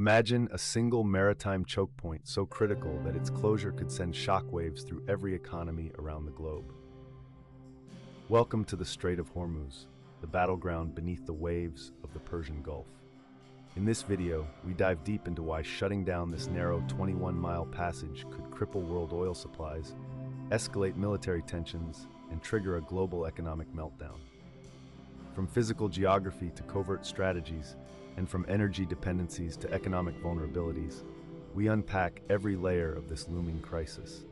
Imagine a single maritime choke point so critical that its closure could send shockwaves through every economy around the globe. Welcome to the Strait of Hormuz, the battleground beneath the waves of the Persian Gulf. In this video, we dive deep into why shutting down this narrow 21-mile passage could cripple world oil supplies, escalate military tensions, and trigger a global economic meltdown. From physical geography to covert strategies, and from energy dependencies to economic vulnerabilities, we unpack every layer of this looming crisis.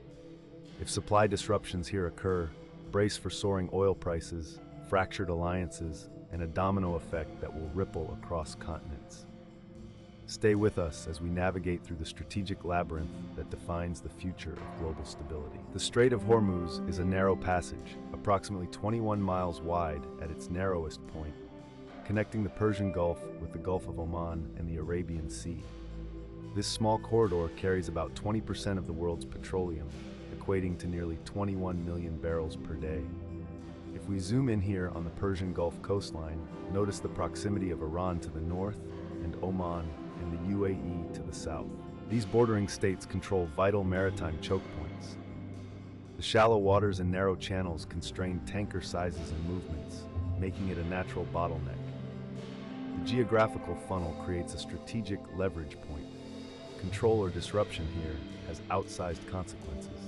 If supply disruptions here occur, brace for soaring oil prices, fractured alliances, and a domino effect that will ripple across continents. Stay with us as we navigate through the strategic labyrinth that defines the future of global stability. The Strait of Hormuz is a narrow passage, approximately 21 miles wide at its narrowest point, connecting the Persian Gulf with the Gulf of Oman and the Arabian Sea. This small corridor carries about 20% of the world's petroleum, equating to nearly 21 million barrels per day. If we zoom in here on the Persian Gulf coastline, notice the proximity of Iran to the north and Oman and the UAE to the south. These bordering states control vital maritime choke points. The shallow waters and narrow channels constrain tanker sizes and movements, making it a natural bottleneck. The geographical funnel creates a strategic leverage point. Control or disruption here has outsized consequences.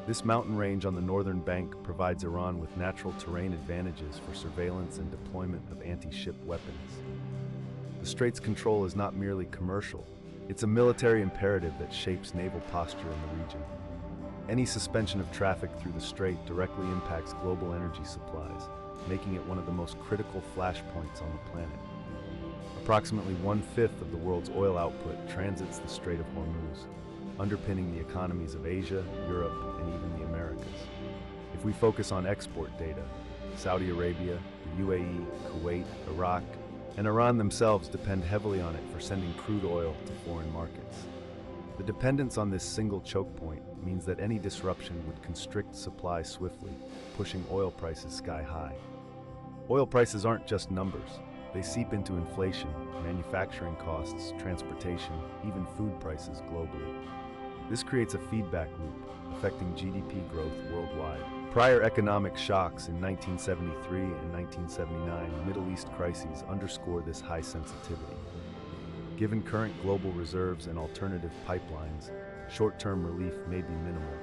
This mountain range on the northern bank provides Iran with natural terrain advantages for surveillance and deployment of anti-ship weapons. The Strait's control is not merely commercial, it's a military imperative that shapes naval posture in the region. Any suspension of traffic through the Strait directly impacts global energy supplies, making it one of the most critical flashpoints on the planet. Approximately 1/5 of the world's oil output transits the Strait of Hormuz, underpinning the economies of Asia, Europe, and even the Americas. If we focus on export data, Saudi Arabia, the UAE, Kuwait, Iraq, and Iran themselves depend heavily on it for sending crude oil to foreign markets. The dependence on this single choke point means that any disruption would constrict supply swiftly, pushing oil prices sky high. Oil prices aren't just numbers. They seep into inflation, manufacturing costs, transportation, even food prices globally. This creates a feedback loop, affecting GDP growth worldwide. Prior economic shocks in 1973 and 1979 Middle East crises underscore this high sensitivity. Given current global reserves and alternative pipelines, short-term relief may be minimal.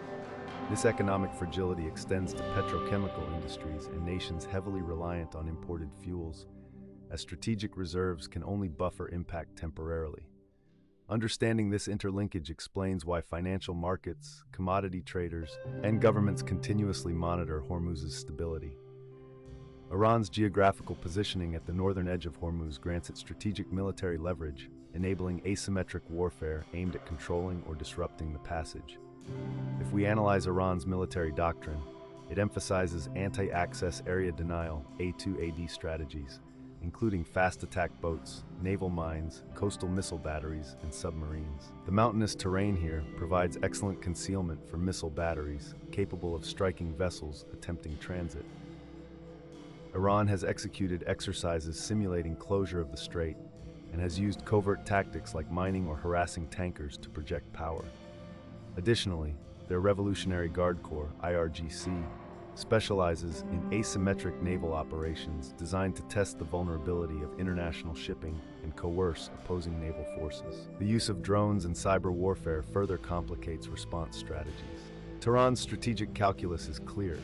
This economic fragility extends to petrochemical industries and nations heavily reliant on imported fuels, as strategic reserves can only buffer impact temporarily. Understanding this interlinkage explains why financial markets, commodity traders, and governments continuously monitor Hormuz's stability. Iran's geographical positioning at the northern edge of Hormuz grants it strategic military leverage, enabling asymmetric warfare aimed at controlling or disrupting the passage. If we analyze Iran's military doctrine, it emphasizes anti-access area denial (A2AD) strategies, including fast attack boats, naval mines, coastal missile batteries, and submarines. The mountainous terrain here provides excellent concealment for missile batteries, capable of striking vessels attempting transit. Iran has executed exercises simulating closure of the strait and has used covert tactics like mining or harassing tankers to project power. Additionally, their Revolutionary Guard Corps, IRGC, specializes in asymmetric naval operations designed to test the vulnerability of international shipping and coerce opposing naval forces. The use of drones and cyber warfare further complicates response strategies. Tehran's strategic calculus is clear.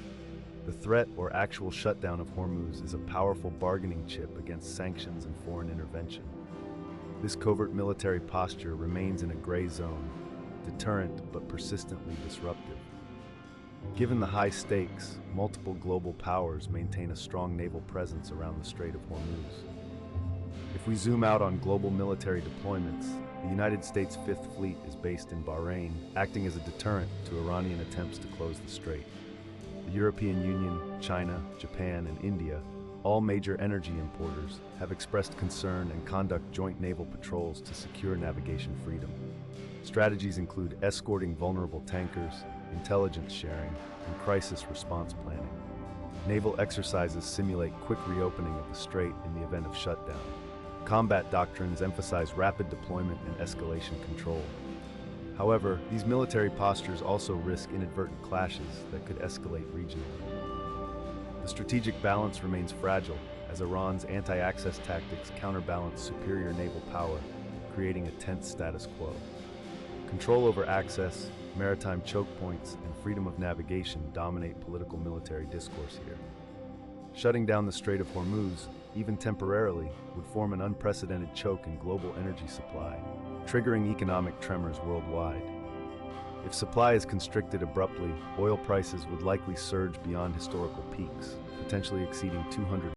The threat or actual shutdown of Hormuz is a powerful bargaining chip against sanctions and foreign intervention. This covert military posture remains in a gray zone, deterrent but persistently disruptive. Given the high stakes, multiple global powers maintain a strong naval presence around the Strait of Hormuz. If we zoom out on global military deployments, the United States Fifth Fleet is based in Bahrain, acting as a deterrent to Iranian attempts to close the strait. The European Union, China, Japan, and India, all major energy importers, have expressed concern and conduct joint naval patrols to secure navigation freedom. Strategies include escorting vulnerable tankers, intelligence sharing, and crisis response planning. Naval exercises simulate quick reopening of the strait in the event of shutdown. combat doctrines emphasize rapid deployment and escalation control. However, these military postures also risk inadvertent clashes that could escalate regionally. The strategic balance remains fragile, as Iran's anti-access tactics counterbalance superior naval power, creating a tense status quo. Control over access, maritime choke points, and freedom of navigation dominate political military discourse here. Shutting down the Strait of Hormuz, even temporarily, would form an unprecedented choke in global energy supply, triggering economic tremors worldwide. If supply is constricted abruptly, oil prices would likely surge beyond historical peaks, potentially exceeding $200